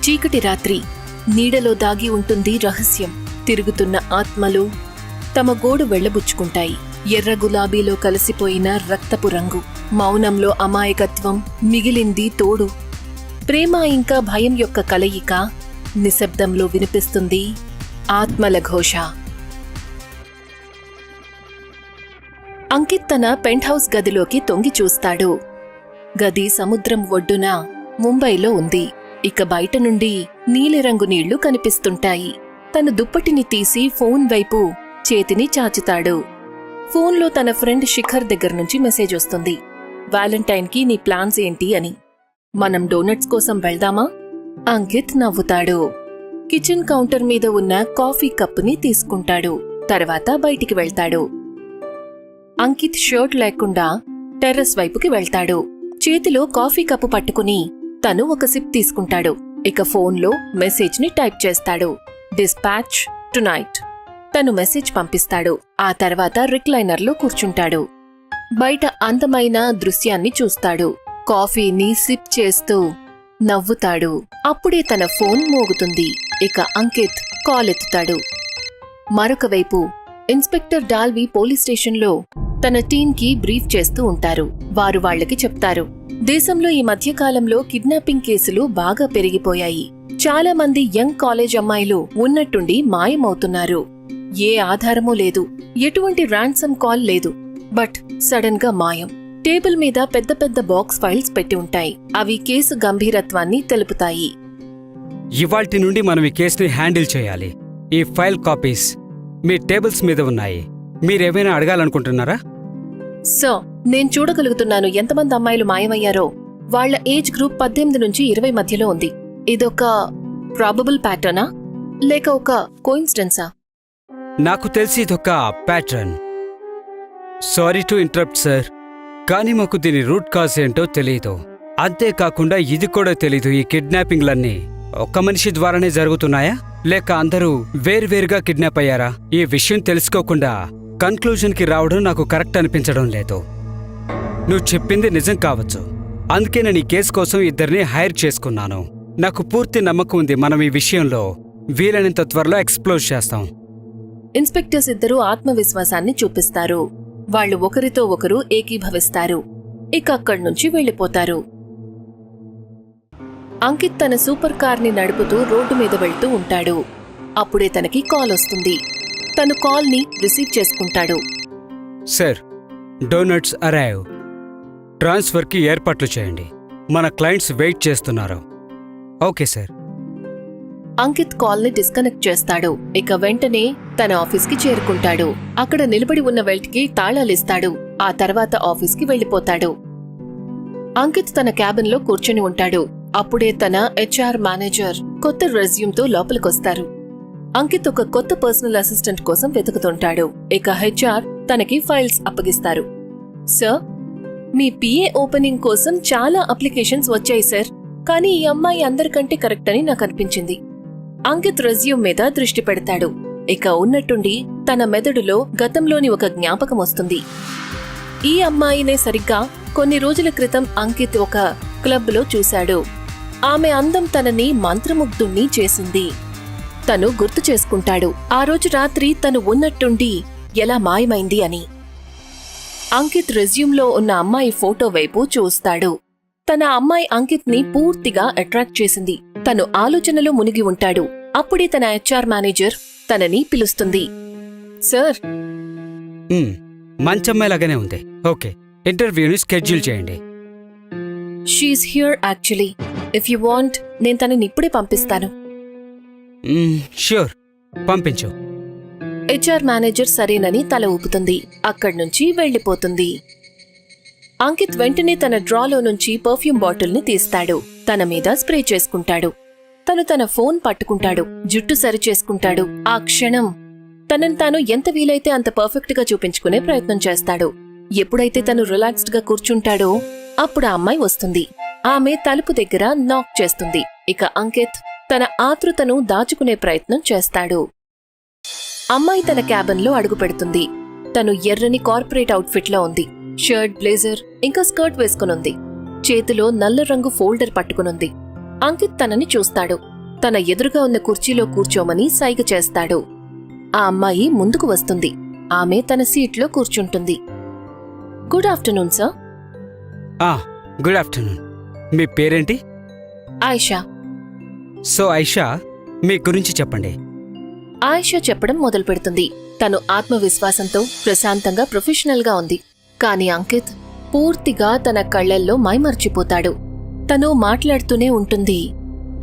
చీకటి రాత్రి నీడలో దాగి ఉంటుంది రహస్యం. తిరుగుతున్న ఆత్మలు తమ గోడు వెళ్లబుచ్చుకుంటాయి. ఎర్ర గులాబీలో కలిసిపోయిన రక్తపు రంగు, మౌనంలో అమాయకత్వం, మిగిలింది తోడు. ప్రేమ ఇంకా భయం యొక్క కలయిక నిశ్శబ్దంలో వినిపిస్తుంది ఆత్మల ఘోష. అంకిత్ తన పెంట్ హౌస్ గదిలోకి తొంగి చూస్తాడు. గది సముద్రం ఒడ్డున ముంబైలో ఉంది. ఇక బయట నుండి నీలిరంగు నీళ్లు కనిపిస్తుంటాయి. తన దుప్పటిని తీసి ఫోన్ వైపు చేతిని చాచుతాడు. ఫోన్లో తన ఫ్రెండ్ శిఖర్ దగ్గర నుంచి మెసేజ్ వస్తుంది. వ్యాలంటైన్కి నీ ప్లాన్స్ ఏంటి అని. మనం డోనట్స్ కోసం వెళ్దామా? అంకిత్ నవ్వుతాడు. కిచెన్ కౌంటర్ మీద ఉన్న కాఫీ కప్పుని తీసుకుంటాడు. తర్వాత బయటికి వెళ్తాడు. అంకిత్ షర్ట్ లేకుండా టెర్రస్ వైపుకి వెళ్తాడు. చేతిలో కాఫీ కప్పు పట్టుకుని తను ఒక సిప్ తీసుకుంటాడు. ఇక ఫోన్లో మెసేజ్ ని టైప్ చేస్తాడు. Dispatch tonight. తను మెసేజ్ పంపిస్తాడు. ఆ తర్వాత రిక్లైనర్లో కూర్చుంటాడు. బయట అందమైన దృశ్యాన్ని చూస్తాడు. కాఫీని సిప్ చేస్తూ నవ్వుతాడు. అప్పుడే తన ఫోన్ మోగుతుంది. ఇక అంకిత్ కాల్ ఎత్తుతాడు. మరొక వైపు ఇన్స్పెక్టర్ డాల్వి పోలీస్ స్టేషన్లో తన టీంకి బ్రీఫ్ చేస్తూ ఉంటారు. వారు వాళ్లకి చెప్తారు, దేశంలో ఈ మధ్యకాలంలో కిడ్నాపింగ్ కేసులు బాగా పెరిగిపోయాయి. చాలా మంది యంగ్ కాలేజ్ అమ్మాయిలు ఉన్నట్టుండి మాయమవుతున్నారు. ఏ ఆధారమూ లేదు. ఎటువంటి ర్యాన్సమ్ కాల్ లేదు. బట్ సడన్ గా మాయం. టేబుల్ మీద పెద్ద పెద్ద బాక్స్ ఫైల్స్ పెట్టి ఉంటాయి. అవి కేసు గంభీరత్వాన్ని తెలుపుతాయి. ఇవాల్టి నుండి మనం ఈ కేసుని హ్యాండిల్ చేయాలి. ఈ ఫైల్ కాపీస్ మీ టేబుల్స్ మీద ఉన్నాయి. మీరేమైనా అడగాలనుకుంటున్నారా? సార్, నేను చూడగలుగుతున్నాను ఎంతమంది అమ్మాయిలు మాయమయ్యారో. వాళ్ల ఏజ్ గ్రూప్ 18 నుంచి 20 మధ్యలో ఉంది. ఇదొక ప్రాబబుల్ ప్యాటర్నా లేక ఒక కోయిన్సిడెన్సా? నాకు తెలిసి ఇదొక pattern. Sorry to interrupt sir, కానీ మాకు దీని రూట్ కాజ్ ఏంటో తెలీదు. అంతేకాకుండా ఇది కూడా తెలీదు, ఈ కిడ్నాపింగ్లన్నీ ఒక్క మనిషి ద్వారానే జరుగుతున్నాయా లేక అందరూ వేర్వేరుగా కిడ్నాప్ అయ్యారా? ఈ విషయం తెలుసుకోకుండా కన్క్లూజన్కి రావడం నాకు కరెక్ట్ అనిపించడం లేదు. నువ్వు చెప్పింది నిజం కావచ్చు. అందుకే నేను ఈ కేసు కోసం ఇద్దరిని హైర్ చేసుకున్నాను. నాకు పూర్తి నమ్మకం ఉంది మనం ఈ విషయంలో వీలైనంత త్వరలో ఎక్స్ప్లోర్ చేస్తాం. ఇన్స్పెక్టర్స్ ఇద్దరూ ఆత్మవిశ్వాసాన్ని చూపిస్తారు. వాళ్లు ఒకరితో ఒకరు ఏకీభవిస్తారు. ఇక అక్కడి నుంచి వెళ్లిపోతారు. అంకిత్ తన సూపర్ కార్ని నడుపుతూ రోడ్డు మీద వెళ్తూ ఉంటాడు. అప్పుడే తనకి కాల్ వస్తుంది. తను కాల్ని రిసీవ్ చేసుకుంటాడు. Sir, donuts arrive. ట్రాన్స్ఫర్కి ఏర్పాట్లు చేయండి. మన క్లయింట్స్ వెయిట్ చేస్తున్నారు. Okay sir. అంకిత్ కాల్ని డిస్కనెక్ట్ చేస్తాడు. ఇక వెంటనే తన ఆఫీస్కి చేరుకుంటాడు. అక్కడ నిలబడి ఉన్న వెల్ట్కి తాళాలిస్తాడు. ఆ తర్వాత ఆఫీస్కి వెళ్లిపోతాడు. అంకిత్ తన క్యాబిన్లో కూర్చుని ఉంటాడు. అప్పుడే తన హెచ్ఆర్ మేనేజర్ కొత్త రెజ్యూమ్తో లోపలికొస్తారు. అంకిత్ ఒక కొత్త పర్సనల్ అసిస్టెంట్ కోసం వెతుకుతుంటాడు. ఇక హెచ్ఆర్ తనకి ఫైల్స్ అప్పగిస్తారు. సార్, మీ పిఏ ఓపెనింగ్ కోసం చాలా అప్లికేషన్స్ వచ్చాయి సార్, కానీ ఈ అమ్మాయి అందరికంటే కరెక్ట్ అని నాకు అనిపించింది. అంకిత్ రెజ్యూమ్ మీద దృష్టి పెడతాడు. ఇక ఉన్నట్టుండి తన మెదడులో గతంలోని ఒక జ్ఞాపకం వస్తుంది. ఈ అమ్మాయినే సరిగ్గా కొన్ని రోజుల క్రితం అంకిత్ ఒక క్లబ్లో చూశాడు. ఆమె అందం తనని మంత్రముగ్ధుణ్ణి చేసింది. తను గుర్తు చేసుకుంటాడు ఆ రోజు రాత్రి తను ఉన్నట్టుండి ఎలా మాయమైంది అని. అంకిత్ రెజ్యూమ్లో ఉన్న అమ్మాయి ఫోటో వైపు చూస్తాడు. తన అమ్మాయి అంకిత్ ని పూర్తిగా అట్రాక్ట్ చేసింది. తను ఆలోచనలో మునిగి ఉంటాడు. అప్పుడే తన హెచ్ఆర్ మేనేజర్ తనని పిలుస్తుంది. సార్, మంచమ్మాయిలాగానే ఉంది. ఓకే, ఇంటర్వ్యూని స్కెడ్యూల్ చేయండి. She's here actually. If you want నేను తనని ఇప్పుడే పంపిస్తాను. ష్యూర్, పంపించు. హెచ్ఆర్ మేనేజర్ సరేనని తల ఊపుతుంది. అక్కడ్నుంచి వెళ్లిపోతుంది. అంకిత్ వెంటనే తన డ్రాలో నుంచి పర్ఫ్యూమ్ బాటిల్ని తీస్తాడు. తన మీద స్ప్రే చేసుకుంటాడు. తను తన ఫోన్ పట్టుకుంటాడు. జుట్టు సరిచేసుకుంటాడు. ఆ క్షణం తనని తాను ఎంత వీలైతే అంత పర్ఫెక్ట్ గా చూపించుకునే ప్రయత్నం చేస్తాడు. ఎప్పుడైతే తను రిలాక్స్డ్ గా కూర్చుంటాడో అప్పుడు ఆ అమ్మాయి వస్తుంది. ఆమె తలుపు దగ్గర నాక్ చేస్తుంది. ఇక అంకిత్ తన ఆతృతను దాచుకునే ప్రయత్నం చేస్తాడు. అమ్మాయి తన క్యాబిన్లో అడుగు పెడుతుంది. తను ఎర్రని కార్పొరేట్ అవుట్ఫిట్లో ఉంది. షర్ట్, బ్లేజర్ ఇంకా స్కర్ట్ వేసుకునుంది. చేతిలో నల్ల రంగు ఫోల్డర్ పట్టుకునుంది. అంకిత్ తనని చూస్తాడు. తన ఎదురుగా ఉన్న కుర్చీలో కూర్చోమని సైగ చేస్తాడు. ఆ అమ్మాయి ముందుకు వస్తుంది. ఆమె తన సీట్లో కూర్చుంటుంది. Good afternoon sir. Good afternoon. మీ పేరేంటి? ఆయిషా. సో ఐషా, మీ గురించి చెప్పండి. ఆయిషా చెప్పడం మొదలు పెడుతుంది. తను ఆత్మవిశ్వాసంతో ప్రశాంతంగా ప్రొఫెషనల్గా ఉంది. కాని అంకిత్ పూర్తిగా తన కళ్లల్లో మైమర్చిపోతాడు. తను మాట్లాడుతూనే ఉంటుంది.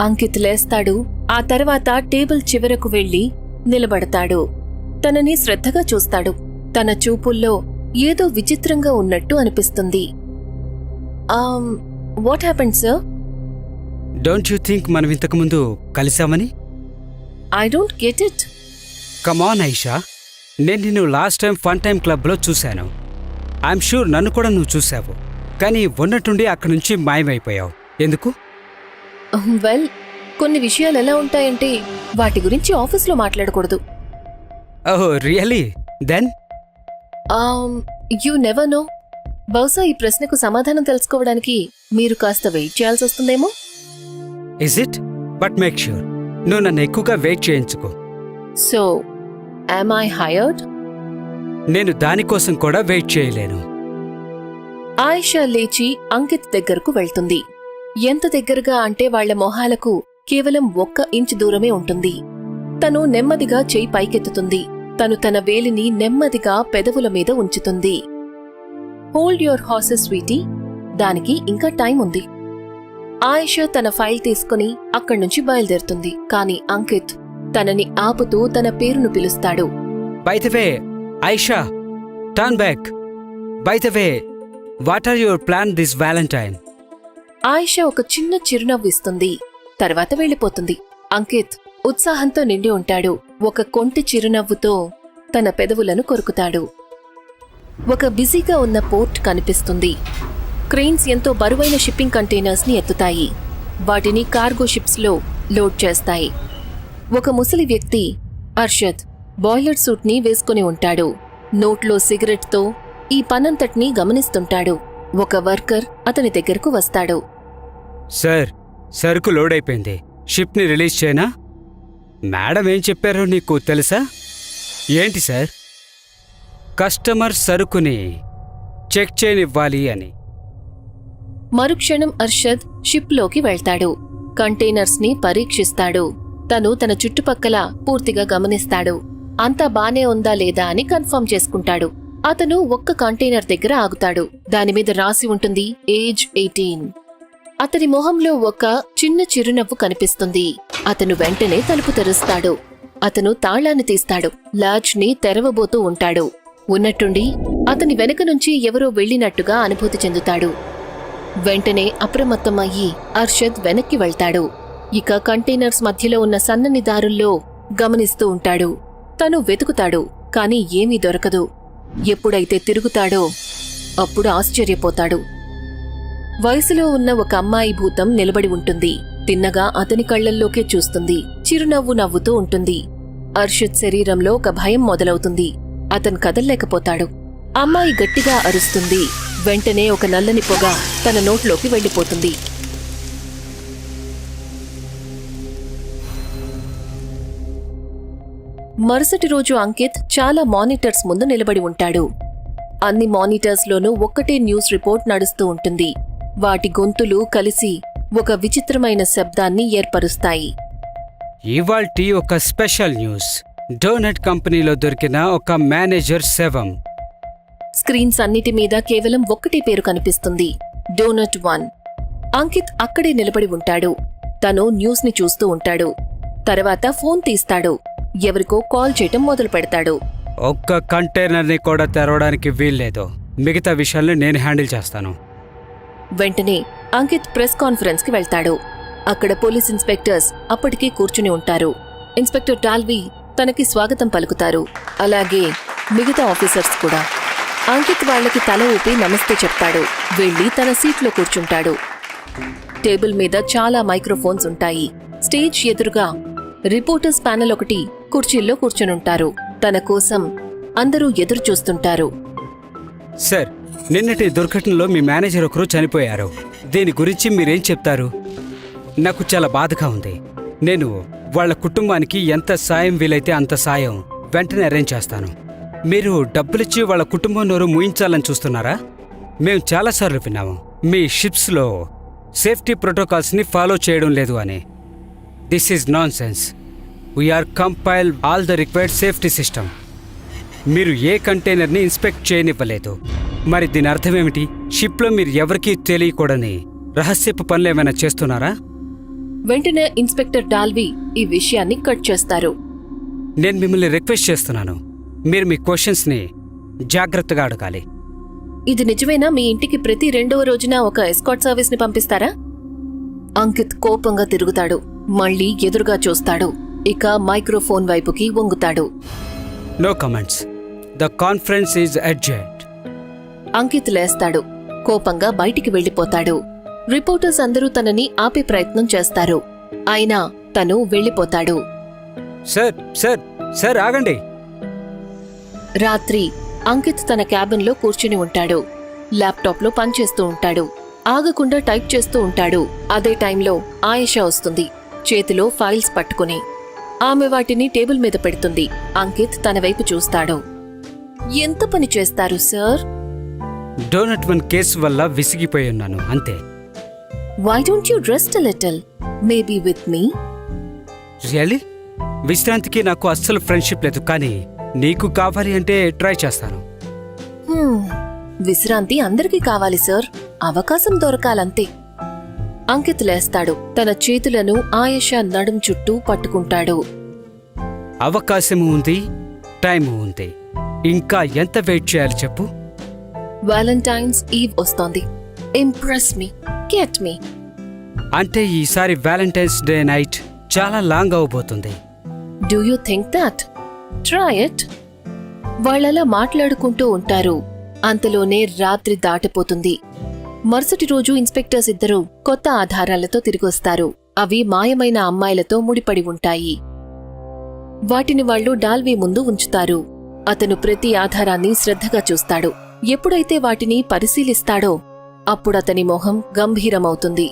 అంకిత్ లేస్తాడు. ఆ తర్వాత టేబుల్ చివరకు వెళ్లి నిలబడతాడు. తనని శ్రద్ధగా చూస్తాడు. తన చూపుల్లో ఏదో విచిత్రంగా ఉన్నట్టు అనిపిస్తుంది. What happened sir? Don't you think మనం ఇంతకుముందు కలిసామని? I don't get it. Come on Aisha, నేను నిన్ను లాస్ట్ టైం ఫన్ టైం క్లబ్లో చూశాను. ఐఎమ్ షూర్ నన్ను కూడా నువ్వు చూశావు. కానీ ఉన్నట్టుండి అక్కడి నుంచి మాయమైపోయావు. ఎందుకు? వెల్, కొన్ని విషయాలు ఎలా ఉంటాయంటే వాటి గురించి ఆఫీస్లో మాట్లాడకూడదు. ఓహో really? Then you never know. బహుశా ఈ ప్రశ్నకు సమాధానం తెలుసుకోవడానికి మీరు కాస్త వెయిట్ చేయాల్సి వస్తుందేమో. Is it? But make sure నువ్వు నన్ను ఎక్కువగా వెయిట్ చేయించుకో. So am I hired? నేను దానికోసం కూడా వెయిట్ చేయలేను. ఆయిషా లేచి అంకిత్ దగ్గరకు వెళ్తుంది. ఎంత దగ్గరగా అంటే వాళ్ల మొహాలకు కేవలం 1 ఇంచు దూరమే ఉంటుంది. తను నెమ్మదిగా చేయి పైకెత్తుతుంది. తను తన వేలిని నెమ్మదిగా పెదవుల మీద ఉంచుతుంది. హోల్డ్ యువర్ హార్సెస్ స్వీటీ, దానికి ఇంకా టైం ఉంది. ఆయిషా తన ఫైల్ తీసుకుని అక్కడ్నుంచి బయలుదేరుతుంది. కాని అంకిత్ తనని ఆపుతూ తన పేరును పిలుస్తాడు. By the way Aisha, turn back. By the way, what are your plan this Valentine? Aisha ఒక చిన్న చిరునవ్వు ఇస్తుంది. తర్వాత వెళ్ళిపోతుంది. అంకిత్ ఉత్సాహంతో నిండి ఉంటాడు. ఒక కొంటి చిరునవ్వుతో తన పెదవులను కొరుకుతాడు. ఒక బిజీగా ఉన్న పోర్ట్ కనిపిస్తుంది. క్రెయిన్స్ ఎంతో బరువైన షిప్పింగ్ కంటైనర్స్ ని ఎత్తుతాయి. వాటిని కార్గో షిప్స్ లో లోడ్ చేస్తాయి. ఒక ముసలి వ్యక్తి అర్షద్ బాయిలర్ సూట్ ని వేసుకుని ఉంటాడు. నోట్లో సిగరెట్ తో ఈ పనంతటినీ గమనిస్తుంటాడు. ఒక వర్కర్ అతని దగ్గరకు వస్తాడు. సార్, సరుకు లోడ్ అయిపోయింది. షిప్ని రిలీజ్ చేయనా? మేడం ఏం చెప్పారో నీకు తెలుసా? ఏంటి సార్? కస్టమర్ సరుకుని చెక్ చేయనివ్వాలి అని. మరుక్షణం అర్షద్ షిప్లోకి వెళ్తాడు. కంటైనర్స్ ని పరీక్షిస్తాడు. తను తన చుట్టుపక్కల పూర్తిగా గమనిస్తాడు. అంతా బానే ఉందా లేదా అని కన్ఫర్మ్ చేసుకుంటాడు. అతను ఒక్క కంటైనర్ దగ్గర ఆగుతాడు. దానిమీద రాసి ఉంటుంది ఏజ్ 18. అతని మొహంలో ఒక చిన్న చిరునవ్వు కనిపిస్తుంది. అతను వెంటనే తలుపు తెరుస్తాడు. అతను తాళాన్ని తీస్తాడు. లాడ్జ్ ని తెరవబోతూ ఉంటాడు. ఉన్నట్టుండి అతని వెనక నుంచి ఎవరో వెళ్లినట్టుగా అనుభూతి చెందుతాడు. వెంటనే అప్రమత్తమయ్యి అర్షద్ వెనక్కి వెళ్తాడు. ఇక కంటైనర్స్ మధ్యలో ఉన్న సన్నని దారుల్లో గమనిస్తూ ఉంటాడు. తను వెతుకుతాడు. కాని ఏమీ దొరకదు. ఎప్పుడైతే తిరుగుతాడో అప్పుడు ఆశ్చర్యపోతాడు. వయసులో ఉన్న ఒక అమ్మాయి భూతం నిలబడి ఉంటుంది. తిన్నగా అతని కళ్లల్లోకే చూస్తుంది. చిరునవ్వు నవ్వుతూ ఉంటుంది. అర్షద్ శరీరంలో ఒక భయం మొదలవుతుంది. అతను కదల్లేకపోతాడు. అమ్మాయి గట్టిగా అరుస్తుంది. వెంటనే ఒక నల్లని పొగ తన నోట్లోకి వెళ్లిపోతుంది. మరుసటి రోజు అంకిత్ చాలా మానిటర్స్ ముందు నిలబడి ఉంటాడు. అన్ని మానిటర్స్లోనూ ఒక్కటే న్యూస్ రిపోర్ట్ నడుస్తూ ఉంటుంది. వాటి గొంతులు కలిసి ఒక విచిత్రమైన శబ్దాన్ని ఏర్పరుస్తాయి. ఇవాల్టి ఒక స్పెషల్ న్యూస్. డోనట్ కంపెనీలో దొరికిన ఒక మేనేజర్ శవం. స్క్రీన్స్ అన్నిటి మీద కేవలం ఒక్కటే పేరు కనిపిస్తుంది, డోనట్ 1. అంకిత్ అక్కడే నిలబడి ఉంటాడు. తను న్యూస్ ని చూస్తూ ఉంటాడు. తర్వాత ఫోన్ తీస్తాడు. ఎవరికో కాల్ చేయటం మొదలు పెడతాడు. ఒక్క కంటైనర్ని కూడా తెరవడానికి వీల్లేదు. మిగతా విషయాల్ని నేను హ్యాండిల్ చేస్తాను. వెంటనే అంకిత్ ప్రెస్ కాన్ఫరెన్స్ కి వెళ్తాడు. అక్కడ పోలీస్ ఇన్స్పెక్టర్స్ అప్పటికీ కూర్చుని ఉంటారు. ఇన్స్పెక్టర్ టాల్వీ తనకి స్వాగతం పలుకుతారు. అలాగే మిగతా ఆఫీసర్స్ కూడా. అంకిత్ వాళ్లకి తల ఊపి నమస్తే చెప్తాడు. వెళ్లి తన సీట్లో కూర్చుంటాడు. టేబుల్ మీద చాలా మైక్రోఫోన్స్ ఉంటాయి. స్టేజ్ ఎదురుగా రిపోర్టర్స్ ప్యానెల్ ఒకటి కుర్చీల్లో కూర్చునుంటారు. తన కోసం అందరూ ఎదురు చూస్తుంటారు. సార్, నిన్నటి దుర్ఘటనలో మీ మేనేజర్ ఒకరు చనిపోయారు. దీని గురించి మీరేం చెప్తారు? నాకు చాలా బాధగా ఉంది. నేను వాళ్ళ కుటుంబానికి ఎంత సాయం వీలైతే అంత సాయం వెంటనే అరేంజ్ చేస్తాను. మీరు డబ్బులిచ్చి వాళ్ళ కుటుంబం నోరు మూయించాలని చూస్తున్నారా? మేము చాలాసార్లు విన్నాము మీ షిప్స్లో సేఫ్టీ ప్రోటోకాల్స్ని ఫాలో చేయడం లేదు అని. This is nonsense. We're compile all the required safety system. మీరు ఏ కంటైనర్ని ఇన్స్పెక్ట్ చేయనివ్వలేదు. మరి దీని అర్థమేమిటి? షిప్లో మీరు ఎవరికీ తెలియకూడని రహస్యపు పనులు ఏమైనా చేస్తున్నారా? వెంటనే ఇన్స్పెక్టర్ డాల్వి ఈ విషయాన్ని కట్ చేస్తారు. నేను మిమ్మల్ని రిక్వెస్ట్ చేస్తున్నాను, మీరు మీ క్వశ్చన్స్ని జాగ్రత్తగా అడగాలి. ఇది నిజమేనా? మీ ఇంటికి ప్రతి 2వ రోజున ఒక ఎస్కాట్ సర్వీస్ ని పంపిస్తారా? అంకిత్ కోపంగా తిరుగుతాడు. మళ్ళీ ఎదురుగా చూస్తాడు. ఇక మైక్రోఫోన్ వైపుకి వంగుతాడు. No comments. The conference is adjourned. Ankit లేస్తాడు. కోపంగా బయటికి వెళ్లిపోతాడు. రిపోర్టర్స్ అందరూ తనని ఆపే ప్రయత్నం చేస్తారు. అయినా తను వెళ్లిపోతాడు. సార్ సార్ సార్ ఆగండి. రాత్రి అంకిత్ తన క్యాబిన్లో కూర్చుని ఉంటాడు. ల్యాప్టాప్లో పనిచేస్తూ ఉంటాడు. ఆగకుండా టైప్ చేస్తూ ఉంటాడు. అదే టైంలో ఆయేషా వస్తుంది, చేతిలో ఫైల్స్ పట్టుకుని. ఆమె వాటిని టేబుల్ మీద పెడుతుంది. అంకిత్ తన వైపు చూస్తాడు. ఎంత పని చేస్తారు సార్? డోనట్ వన్ కేసు వల్ల విసిగిపోయి ఉన్నాను, అంతే. Why don't you rest a little? Maybe with me? Really? విశ్రాంతికి నాకు అస్సలు ఫ్రెండ్షిప్ లేదు, కానీ నీకు కావాలి అంటే ట్రై చేస్తాను. విశ్రాంతి అందరికీ కావాలి సార్, అవకాశం దొరకాలంతే. అంకిత్ లేస్తాడు. తన చేతులను ఆయేషా నడుం చుట్టూ పట్టుకుంటాడు. అవకాశము ఉంది, టైము ఉంది. ఇంకా ఎంత వెయిట్ చేయాలి చెప్పు? వ్యాలంటైన్స్ ఈవ్ వస్తోంది. Impress me, get me. అంటే ఈసారి వ్యాలంటైన్స్ డే నైట్ చాలా లాంగ్ అవబోతుంది. Do you think that? Try it. వాళ్ళలా మాట్లాడుకుంటూ ఉంటారు. అంతలోనే రాత్రి దాటిపోతుంది. మరుసటి రోజు ఇన్స్పెక్టర్స్ ఇద్దరూ కొత్త ఆధారాలతో తిరిగొస్తారు. అవి మాయమైన అమ్మాయిలతో ముడిపడి ఉంటాయి. వాటిని వాళ్ళు డాల్వి ముందు ఉంచుతారు. అతను ప్రతి ఆధారాన్ని శ్రద్ధగా చూస్తాడు. ఎప్పుడైతే వాటిని పరిశీలిస్తాడో అప్పుడతని మొహం గంభీరమవుతుంది.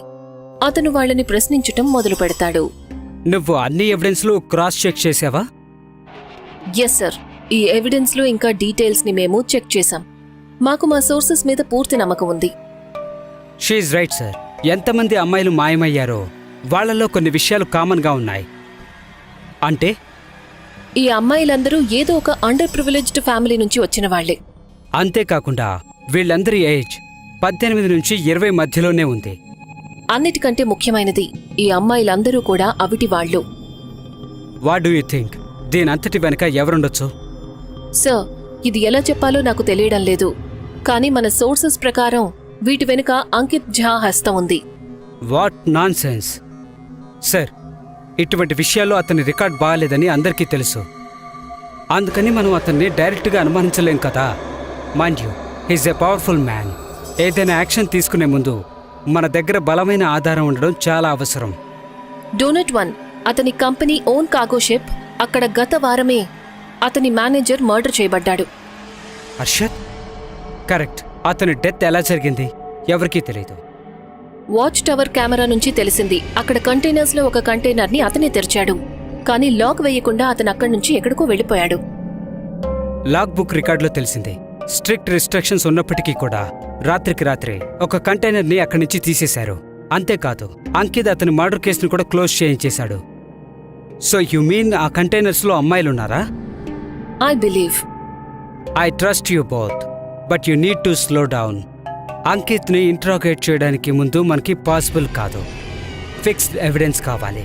అతను వాళ్ళని ప్రశ్నించటం మొదలు పెడతాడు. నువ్వు అన్ని ఎవిడెన్స్లు క్రాస్ చెక్ చేసావా? ఎస్ సార్, ఈ ఎవిడెన్స్లో ఇంకా డీటెయిల్స్ ని మేము చెక్ చేశాం. మాకు మా సోర్సెస్ మీద పూర్తి నమ్మకం ఉంది. She's right sir. ఎంతమంది అమ్మాయిలు మాయమయ్యారో వాళ్లలో కొన్ని విషయాలు కామన్గా ఉన్నాయి. అంటే ఈ అమ్మాయిలందరూ ఏదో ఒక అండర్ ప్రివిలేజ్డ్ ఫ్యామిలీ నుంచి వచ్చిన వాళ్లే. అంతేకాకుండా వీళ్ళందరి ఏజ్ 18 నుంచి 20 మధ్యలోనే ఉంది. అన్నిటికంటే ముఖ్యమైనది, ఈ అమ్మాయిలందరూ కూడా అవిటి వాళ్ళు. What do you think? దీనంతటి వెనక ఎవరుండొచ్చు? సార్, ఇది ఎలా చెప్పాలో నాకు తెలియడం లేదు. కానీ మన సోర్సెస్ ప్రకారం వీటి వెనుక అంకిత్ ఝా హస్తం ఉంది. What non sense sir. ఇటువంటి విషయాల్లో అతని రికార్డ్ బాగాలేదని అందరికీ తెలుసు. అందుకని మనం అతన్ని డైరెక్ట్గా అనుమానించలేం కదా. Mind you, he's a powerful man. ఏదైనా యాక్షన్ తీసుకునే ముందు మన దగ్గర బలమైన ఆధారం ఉండడం చాలా అవసరం. డోనట్ వన్ అతని కంపెనీ ఓన్ కార్గో షిప్. అక్కడ గత వారమే అతని మేనేజర్ మర్డర్ చేయబడ్డాడు. అర్షద్? కరెక్ట్. అతని డెత్ ఎలా జరిగింది ఎవరికీ తెలియదు. వాచ్ టవర్ కెమెరా నుంచి తెలిసింది. అక్కడ కంటైనర్స్ లో ఒక కంటైనర్ ని అతనే తెరిచాడు. కానీ లాక్ వేయకుండా అతను అక్కడి నుంచి ఎక్కడికో వెళ్లిపోయాడు. లాగ్ బుక్ రికార్డులో తెలిసింది. స్ట్రిక్ట్ రిస్ట్రిక్షన్స్ ఉన్నప్పటికీ కూడా రాత్రికి రాత్రే ఒక కంటైనర్ని అక్కడి నుంచి తీసేశారు. అంతేకాదు, అంకిత్ అతని మర్డర్ కేసును కూడా క్లోజ్ చేయించేశాడు. సో యు మీన్ ఆ కంటైనర్స్లో అమ్మాయిలున్నారా? I believe. I trust you both, but you need to slow down. అంకిత్ని ఇంట్రాగేట్ చేయడానికి ముందు మనకి పాసిబుల్ కాదు. ఫిక్స్డ్ ఎవిడెన్స్ కావాలి.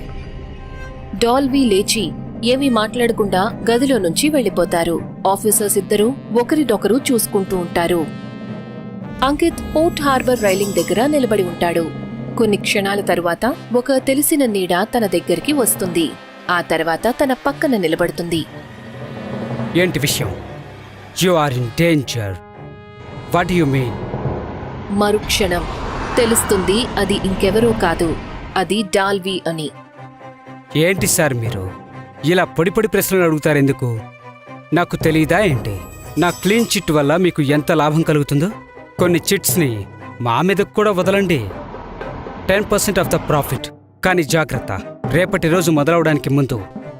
డాల్వి లేచి ఏమీ మాట్లాడకుండా గదిలో నుంచి వెళ్లిపోతారు. ఆఫీసర్స్ ఇద్దరూ ఒకరినొకరు చూసుకుంటూ ఉంటారు. అంకిత్ పోర్ట్ హార్బర్ రైలింగ్ దగ్గర నిలబడి ఉంటాడు. కొన్ని క్షణాల తరువాత ఒక తెలిసిన నీడ తన దగ్గరికి వస్తుంది. ఆ తర్వాత తన పక్కన నిలబడుతుంది. ఏంటి విషయం? You are in danger. What you mean? మరుక్షణం తెలుస్తుంది అది ఇంకెవరో కాదు, అది డాల్వి అని. ఏంటి సార్ మీరు ఇలా పొడి పొడి ప్రశ్నలు అడుగుతారెందుకు? నాకు తెలీదా ఏంటి? నా క్లీన్ చిట్ వల్ల మీకు ఎంత లాభం కలుగుతుందో? కొన్ని చిట్స్ని మా మీదకు కూడా వదలండి. 10% ఆఫ్ ద ప్రాఫిట్. కానీ జాగ్రత్త, రేపటి రోజు మొదలవడానికి ముందు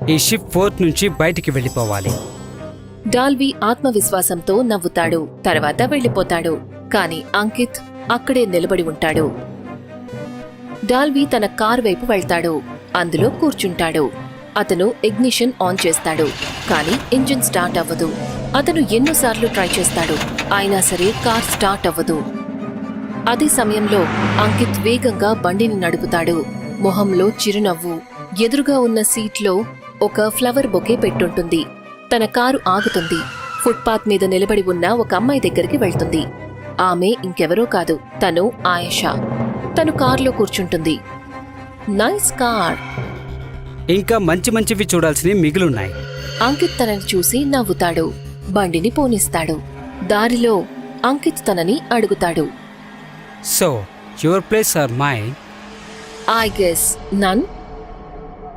ఈ షిప్ పోర్ట్ నుంచి బయటికి వెళ్ళిపోవాలి. డాల్వి ఆత్మవిశ్వాసంతో నవ్వుతాడు. తర్వాత వెళ్ళిపోతాడు. కాని అంకిత్ అక్కడే నిలబడి ఉంటాడు. డాల్వి తన కార్ వైపు వెళ్తాడు. అందులో కూర్చుంటాడు. అతను ఇగ్నిషన్ ఆన్ చేస్తాడు. కాని ఇంజిన్ స్టార్ట్ అవ్వదు. అతను ఎన్నోసార్లు ట్రై చేస్తాడు. అయినా సరే కార్ స్టార్ట్ అవ్వదు. అదే సమయంలో అంకిత్ వేగంగా బండిని నడుపుతాడు. మొహంలో చిరునవ్వు. ఎదురుగా ఉన్న సీట్లో ఒక ఫ్లవర్ బొకే పెట్టుంటుంది. తన కారు ఆగుతుంది. ఫుట్పాత్ మీద నిలబడి ఉన్న ఒక అమ్మాయి దగ్గరికి వెళ్తుంది. ఆమె ఇంకెవరో కాదు, తను ఆయేషా. తను కారులో కూర్చుంటుంది. Nice car. ఇంకా మంచి మంచివి చూడాల్సినవి మిగిలున్నాయి. అంకిత్ తనని చూసి నవ్వుతాడు. బండిని పోనిస్తాడు. దారిలో అంకిత్ తనని అడుగుతాడు. So your place or mine. I guess none.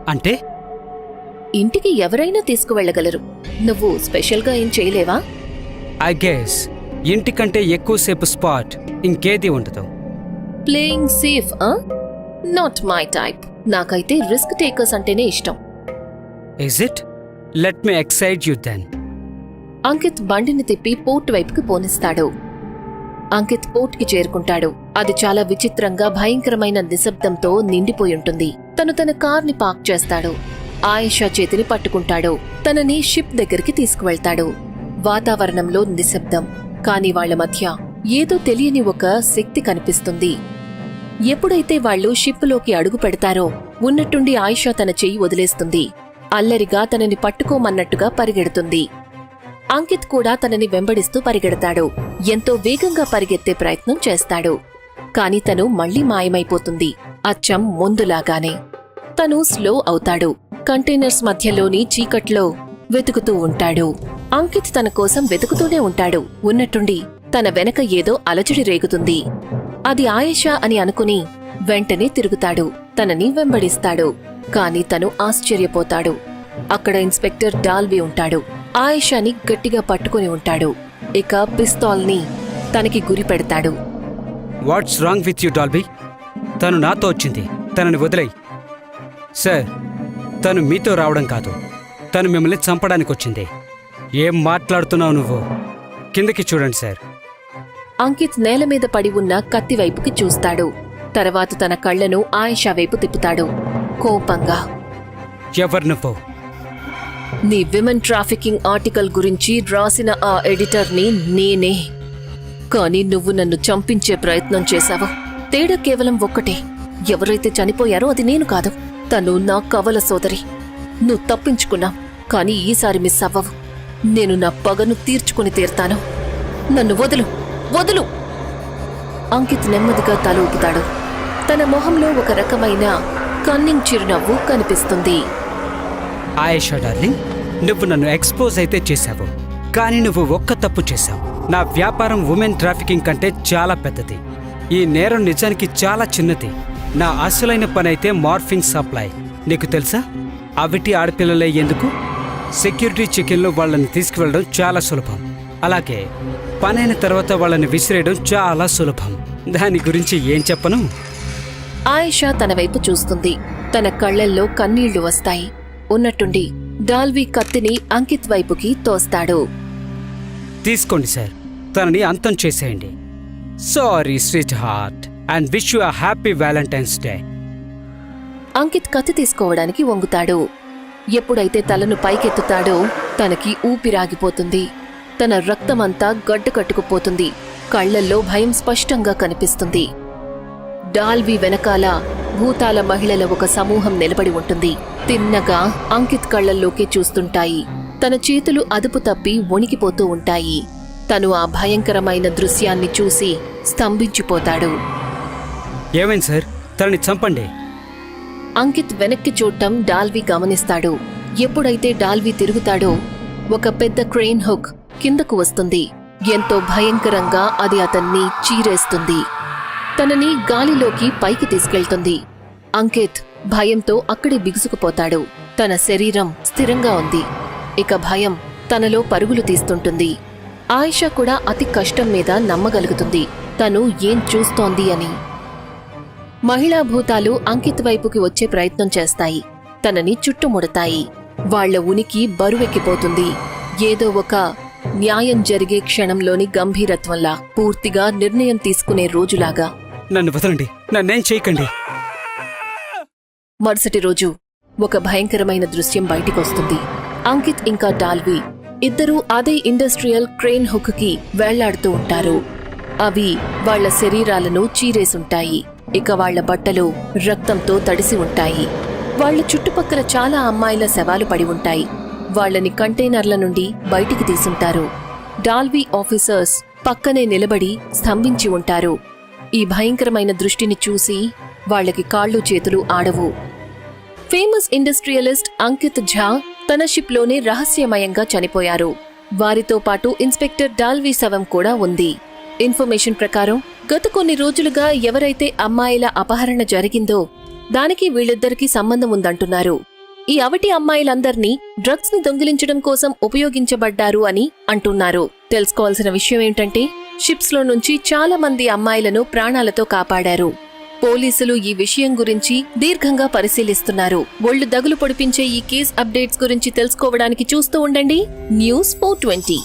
అంటే ఇంటికి ఎవరైనా తీసుకువెళ్ళగలరు. నువ్వు స్పెషల్గా ఏం చేయలేవా? ఐ గెస్ ఇంటికంటే ఎక్కువసేపు స్పాట్ ఇంకేది ఉండదు. Playing safe not my type. నాకైతే రిస్క్ టేకర్స్ అంటేనే ఇష్టం. Is it? Let me excite you then. Ankit బండిని తిప్పి పోర్ట్ వైపుకి పోనిస్తాడు. అంకిత్ పోర్ట్కి చేరుకుంటాడు. అది చాలా విచిత్రంగా భయంకరమైన నిశ్శబ్దంతో నిండిపోయుంటుంది. తను తన కార్ని పార్క్ చేస్తాడు. ఆయేషా చేతిని పట్టుకుంటాడు. తనని షిప్ దగ్గరికి తీసుకువెళ్తాడు. వాతావరణంలో నిశ్శబ్దం. కాని వాళ్ల మధ్య ఏదో తెలియని ఒక శక్తి కనిపిస్తుంది. ఎప్పుడైతే వాళ్లు షిప్లోకి అడుగు పెడతారో ఉన్నట్టుండి ఆయేషా తన చెయ్యి వదిలేస్తుంది. అల్లరిగా తనని పట్టుకోమన్నట్టుగా పరిగెడుతుంది. అంకిత్ కూడా తనని వెంబడిస్తూ పరిగెడతాడు. ఎంతో వేగంగా పరిగెత్తే ప్రయత్నం చేస్తాడు. కాని తను మళ్లీ మాయమైపోతుంది. అచ్చం ముందులాగానే. తను స్లో అవుతాడు. కంటైనర్స్ మధ్యలోని చీకట్లో వెతుకుతూ ఉంటాడు. అంకిత్ తన కోసం వెతుకుతూనే ఉంటాడు. ఉన్నట్టుండి తన వెనక ఏదో అలజడి రేగుతుంది. అది ఆయేషా అని అనుకుని వెంటనే తిరుగుతాడు. తనని వెంబడిస్తాడు. కాని తను ఆశ్చర్యపోతాడు. అక్కడ ఇన్స్పెక్టర్ డాల్వి ఉంటాడు. ఆయేషాని గట్టిగా పట్టుకుని ఉంటాడు. ఇక పిస్తోల్ని తనకి గురి పెడతాడు. What's wrong with you Dolby? తను నాతో వచ్చింది. తనని వదిలేయ్. సార్, తను మీతో రావడం కాదు, తను మిమ్మల్ని చంపడానికి వచ్చింది. ఏం మాట్లాడుతున్నావు నువ్వు? కిందకి చూడండి సార్. అంకిత్ నేల మీద పడి ఉన్న కత్తి వైపుకి చూస్తాడు. తర్వాత తన కళ్లను ఆయేషా వైపు తిప్పుతాడు కోపంగా. ఎవరు నువ్వు? నీ విమెన్ ట్రాఫికింగ్ ఆర్టికల్ గురించి రాసిన ఆ ఎడిటర్ని నేనే. కాని నువ్వు నన్ను చంపించే ప్రయత్నం చేశావు. తేడా కేవలం ఒక్కటే. ఎవరైతే చనిపోయారో అది నేను కాదు, తను నా కవల సోదరి. నువ్వు తప్పించుకున్నావు, కాని ఈసారి మిస్ అవ్వవు. నేను నా పగను తీర్చుకుని తీర్తాను. నన్ను వదులు, వదులు. అంకిత్ నెమ్మదిగా తల ఊపుతాడు. తన మొహంలో ఒక రకమైన కన్నింగ్ చిరునవ్వు కనిపిస్తుంది. ఆయేషా డార్లింగ్, నువ్వు నన్ను ఎక్స్పోజ్ అయితే చేశావు, కానీ నువ్వు ఒక్క తప్పు చేశావు. నా వ్యాపారం ఉమెన్ ట్రాఫికింగ్ కంటే చాలా పెద్దది. ఈ నేరం నిజానికి చాలా చిన్నది. నా అసలైన పనైతే మార్ఫింగ్ సప్లై. నీకు తెలుసా? అవిటి ఆడపిల్లలే ఎందుకు? సెక్యూరిటీ చెకిన్లో వాళ్ళని తీసుకువెళ్ళడం చాలా సులభం. అలాగే పనైన తర్వాత వాళ్ళని విసిరేయడం చాలా సులభం. దాని గురించి ఏం చెప్పను? ఆయేషా తన వైపు చూస్తుంది. తన కళ్లల్లో కన్నీళ్లు వస్తాయి. ఉన్నట్టుండి డాల్వి కత్తిని అంకిత్ వైపుకి తోస్తాడు. తీసుకోండి సార్, తనని అంతం చేసేయండి. Sorry sweet heart, and wish you a happy Valentine's day. Ankit కత్తి తీసుకోవడానికి వంగుతాడు. ఎప్పుడైతే తలను పైకెత్తుతాడో తనకి ఊపిరాగిపోతుంది. తన రక్తమంతా గడ్డ కట్టుకుపోతుంది. కళ్లల్లో భయం స్పష్టంగా కనిపిస్తుంది. డాల్వి వెనకాల భూతాల మహిళల ఒక సమూహం నిలబడి ఉంటుంది. తిన్నగా అంకిత్ కళ్లల్లోకి చూస్తుంటాయి. తన చేతులు అదుపు తప్పి వణికిపోతూ ఉంటాయి. తను ఆ భయంకరమైన దృశ్యాన్ని చూసి స్తంభించిపోతాడు. ఏమైంది సార్? తనని చంపండి. అంకిత్ వెనక్కి చూడటం డాల్వి గమనిస్తాడు. ఎప్పుడైతే డాల్వి తిరుగుతాడో ఒక పెద్ద క్రెయిన్ హుక్ కిందకు వస్తుంది. ఎంతో భయంకరంగా అది అతన్ని చీరేస్తుంది. తనని గాలిలోకి పైకి తీసుకెళ్తుంది. అంకిత్ భయంతో అక్కడే బిగుసుకుపోతాడు. తన శరీరం స్థిరంగా ఉంది. ఇక భయం తనలో పరుగులు తీస్తుంటుంది. ఆయేషా కూడా అతి కష్టం మీద నమ్మగలుగుతుంది తను ఏం చూస్తోంది అని. మహిళా భూతాలు అంకిత్ వైపుకి వచ్చే ప్రయత్నం చేస్తాయి. తనని చుట్టుముడతాయి. వాళ్ల ఉనికి బరువెక్కిపోతుంది. ఏదో ఒక న్యాయం జరిగే క్షణంలోని గంభీరత్వంలా, పూర్తిగా నిర్ణయం తీసుకునే రోజులాగా. నన్ను వదలండి, నన్నేం చేయకండి. మరుసటి రోజు ఒక భయంకరమైన దృశ్యం బయటికొస్తుంది. అంకిత్ ఇంకా డాల్వి ఇద్దరూ అదే ఇండస్ట్రియల్ క్రేన్ హుక్ కి వేళ్లాడుతూ ఉంటారు. అవి వాళ్ల శరీరాలను చీరేసుంటాయి. ఇక వాళ్ల బట్టలు రక్తంతో తడిసి ఉంటాయి. వాళ్ల చుట్టుపక్కల చాలా అమ్మాయిల శవాలు పడి ఉంటాయి. వాళ్లని కంటైనర్ల నుండి బయటికి తీసుంటారు. డాల్వి ఆఫీసర్స్ పక్కనే నిలబడి స్తంభించి ఉంటారు. ఈ భయంకరమైన దృష్టిని చూసి వాళ్లకి కాళ్ళు చేతులు ఆడవు. ఫేమస్ ఇండస్ట్రియలిస్ట్ అంకిత్ ఝా తన షిప్లోనే రహస్యమయంగా చనిపోయారు. వారితో పాటు ఇన్స్పెక్టర్ డాల్వి శవం కూడా ఉంది. ఇన్ఫర్మేషన్ ప్రకారం గత కొన్ని రోజులుగా ఎవరైతే అమ్మాయిల అపహరణ జరిగిందో దానికి వీళ్ళిద్దరికీ సంబంధం ఉందంటున్నారు. ఈ అవటి అమ్మాయిలందర్నీ డ్రగ్స్ ని దొంగిలించడం కోసం ఉపయోగించబడ్డారు అని అంటున్నారు. తెలుసుకోవాల్సిన విషయం ఏంటంటే, షిప్స్ లో నుంచి చాలా మంది అమ్మాయిలను ప్రాణాలతో కాపాడారు. పోలీసులు ఈ విషయం గురించి దీర్ఘంగా పరిశీలిస్తున్నారు. ఒళ్ళు దగులు పొడిపించే ఈ కేస్ అప్డేట్స్ గురించి తెలుసుకోవడానికి చూస్తూ ఉండండి న్యూస్ 420.